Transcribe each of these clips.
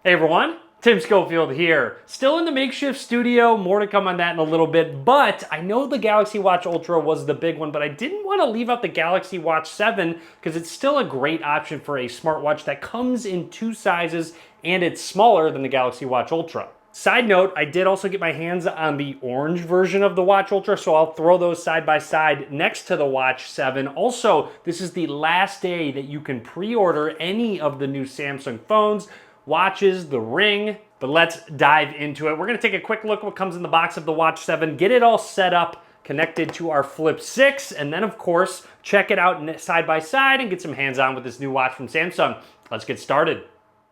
Hey everyone, Tim Schofield here. Still in the makeshift studio, more to come on that in a little bit, but I know the Galaxy Watch Ultra was the big one, but I didn't want to leave out the Galaxy Watch 7 because it's still a great option for a smartwatch that comes in two sizes and it's smaller than the Galaxy Watch Ultra. Side note, I did also get my hands on the orange version of the Watch Ultra, so I'll throw those side by side next to the Watch 7. Also, this is the last day that you can pre-order any of the new Samsung phones, watches, the Ring, but let's dive into it. We're gonna take a quick look at what comes in the box of the Watch 7, get it all set up, connected to our Flip 6, and then of course, check it out side by side and get some hands-on with this new watch from Samsung. Let's get started.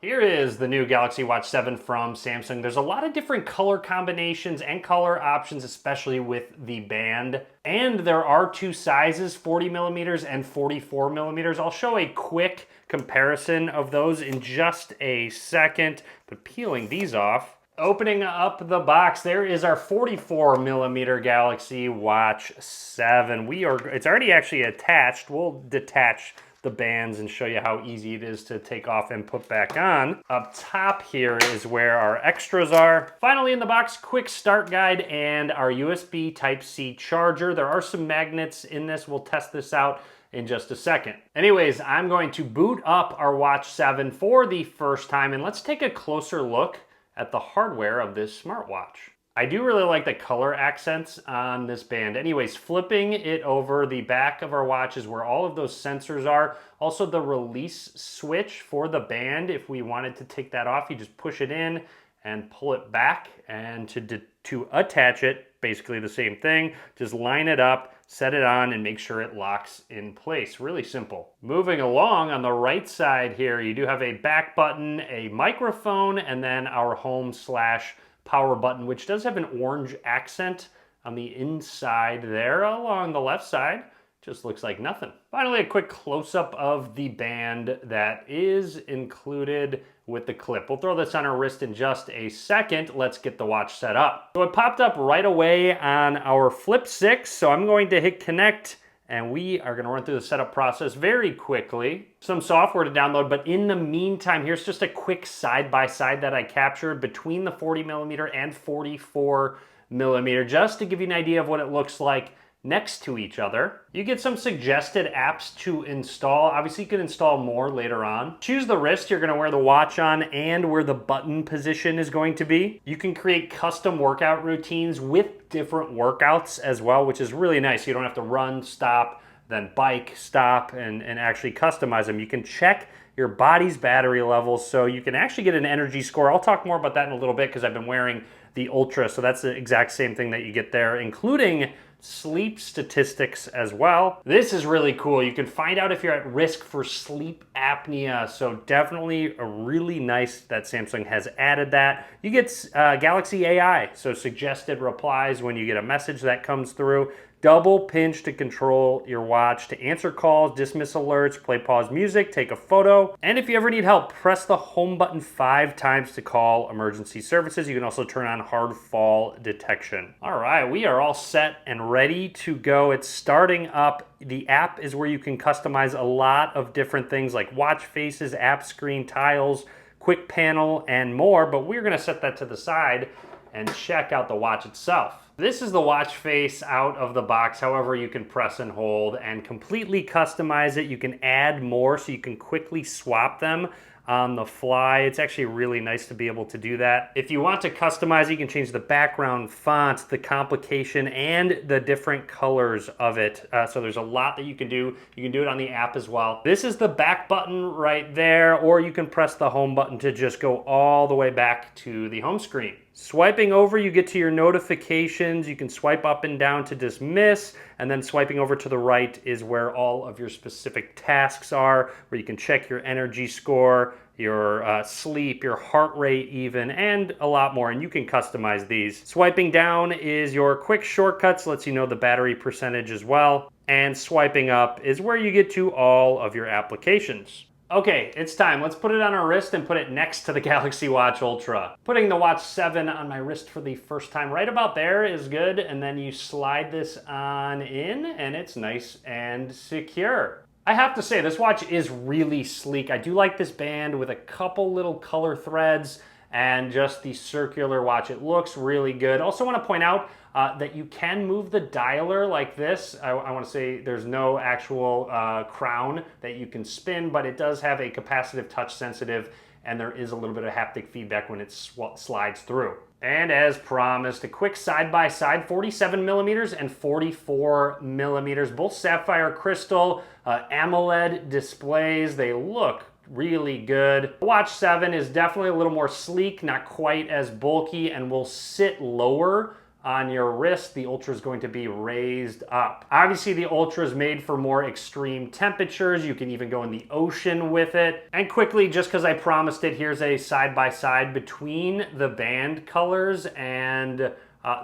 Here is the new Galaxy Watch 7 from Samsung. There's a lot of different color combinations and color options, especially with the band. And there are two sizes, 40 millimeters and 44 millimeters. I'll show a quick comparison of those in just a second, but peeling these off. Opening up the box, there is our 44 millimeter Galaxy Watch 7. It's already actually attached. We'll detach the bands and show you how easy it is to take off and put back on. Up top here is where our extras are. Finally in the box, quick start guide and our USB Type-C charger. There are some magnets in this. We'll test this out in just a second. Anyways, I'm going to boot up our Watch 7 for the first time and let's take a closer look at the hardware of this smartwatch. I do really like the color accents on this band. Anyways, flipping it over, the back of our watch is where all of those sensors are. Also the release switch for the band. If we wanted to take that off, you just push it in and pull it back. And to attach it, basically the same thing. Just line it up, set it on, and make sure it locks in place. Really simple. Moving along on the right side here, you do have a back button, a microphone, and then our home/power button, which does have an orange accent on the inside there. Along the left side, just looks like nothing. Finally, a quick close-up of the band that is included with the clip. We'll throw this on our wrist in just a second. Let's get the watch set up. So it popped up right away on our Flip 6, so I'm going to hit connect and we are going to run through the setup process very quickly. Some software to download, but in the meantime, here's just a quick side-by-side that I captured between the 40 millimeter and 44 millimeter, just to give you an idea of what it looks like next to each other. You get some suggested apps to install. Obviously, you can install more later on. Choose the wrist you're going to wear the watch on and where the button position is going to be. You can create custom workout routines with different workouts as well, which is really nice. You don't have to run, stop, then bike, stop, and actually customize them. You can check your body's battery levels, so you can actually get an energy score. I'll talk more about that in a little bit because I've been wearing the Ultra, so that's the exact same thing that you get there, including sleep statistics as well. This is really cool. You can find out if you're at risk for sleep apnea. So definitely a really nice that Samsung has added that. You get Galaxy AI, so suggested replies when you get a message that comes through. Double pinch to control your watch to answer calls, dismiss alerts, play pause music, take a photo. And if you ever need help, press the home button 5 times to call emergency services. You can also turn on hard fall detection. All right, we are all set and ready to go. It's starting up. The app is where you can customize a lot of different things like watch faces, app screen, tiles, quick panel, and more, but we're gonna set that to the side and check out the watch itself. This is the watch face out of the box. However, you can press and hold and completely customize it. You can add more so you can quickly swap them on the fly. It's actually really nice to be able to do that. If you want to customize it, you can change the background, font, the complication, and the different colors of it. So there's a lot that you can do. You can do it on the app as well. This is the back button right there, or you can press the home button to just go all the way back to the home screen. Swiping over, you get to your notifications. You can swipe up and down to dismiss, and then swiping over to the right is where all of your specific tasks are, where you can check your energy score, your sleep, your heart rate even, and a lot more, and you can customize these. Swiping down is your quick shortcuts, lets you know the battery percentage as well, and swiping up is where you get to all of your applications. Okay, it's time. Let's put it on our wrist and put it next to the Galaxy Watch Ultra. Putting the Watch 7 on my wrist for the first time, right about there is good, and then you slide this on in, and it's nice and secure. I have to say, this watch is really sleek. I do like this band with a couple little color threads and just the circular watch. It looks really good. Also want to point out that you can move the dialer like this. I want to say there's no actual crown that you can spin, but it does have a capacitive touch sensitive, and there is a little bit of haptic feedback when it slides through. And as promised, a quick side-by-side, 47 millimeters and 44 millimeters, both sapphire crystal, AMOLED displays. They look really good. Watch 7 is definitely a little more sleek, not quite as bulky, and will sit lower on your wrist. The Ultra is going to be raised up. Obviously, the Ultra is made for more extreme temperatures. You can even go in the ocean with it. And quickly, just because I promised it, here's a side-by-side between the band colors and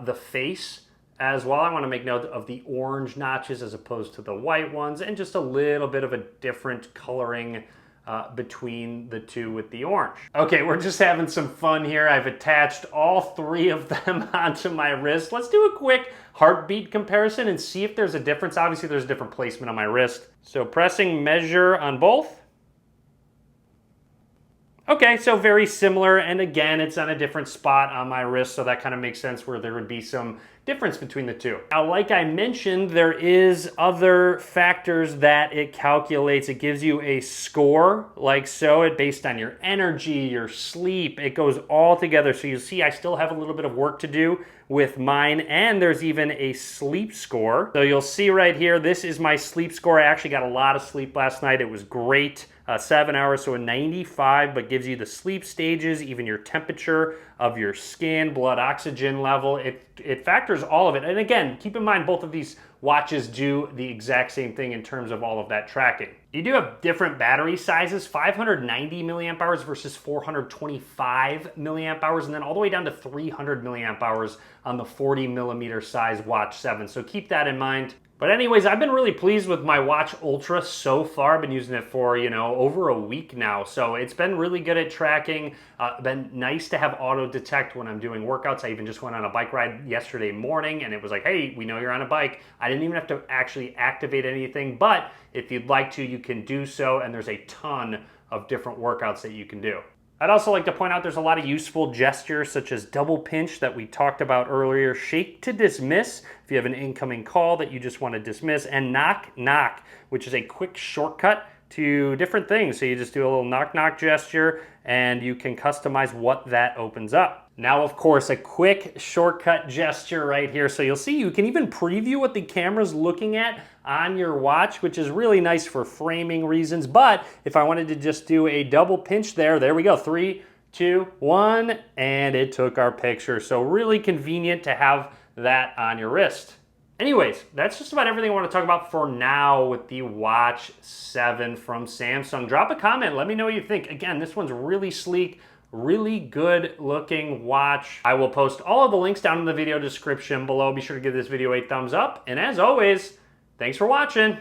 the face as well. I want to make note of the orange notches as opposed to the white ones, and just a little bit of a different coloring between the two with the orange. Okay, we're just having some fun here. I've attached all three of them onto my wrist. Let's do a quick heartbeat comparison and see if there's a difference. Obviously, there's a different placement on my wrist. So pressing measure on both. Okay, so very similar, and again, it's on a different spot on my wrist, so that kind of makes sense where there would be some difference between the two. Now, like I mentioned, there is other factors that it calculates. It gives you a score, like so, it based on your energy, your sleep, it goes all together. So you see, I still have a little bit of work to do with mine, and there's even a sleep score. So you'll see right here, this is my sleep score. I actually got a lot of sleep last night. It was great. 7 hours, so a 95, but gives you the sleep stages, even your temperature of your skin, blood oxygen level. It factors all of it. And again, keep in mind, both of these watches do the exact same thing in terms of all of that tracking. You do have different battery sizes, 590 milliamp hours versus 425 milliamp hours, and then all the way down to 300 milliamp hours on the 40 millimeter size Watch 7. So keep that in mind. But anyways, I've been really pleased with my Watch Ultra so far. I've been using it for, over a week now. So it's been really good at tracking. Been nice to have auto detect when I'm doing workouts. I even just went on a bike ride yesterday morning and it was like, hey, we know you're on a bike. I didn't even have to actually activate anything, but if you'd like to, you can do so. And there's a ton of different workouts that you can do. I'd also like to point out there's a lot of useful gestures such as double pinch that we talked about earlier, shake to dismiss if you have an incoming call that you just want to dismiss, and knock knock, which is a quick shortcut to different things. So you just do a little knock knock gesture and you can customize what that opens up. Now, of course, a quick shortcut gesture right here. So you'll see you can even preview what the camera's looking at on your watch, which is really nice for framing reasons. But if I wanted to just do a double pinch there we go. 3, 2, 1, and it took our picture. So really convenient to have that on your wrist. Anyways, that's just about everything I want to talk about for now with the Watch 7 from Samsung. Drop a comment. Let me know what you think. Again, this one's really sleek, really good looking watch. I will post all of the links down in the video description below. Be sure to give this video a thumbs up. And as always, thanks for watching.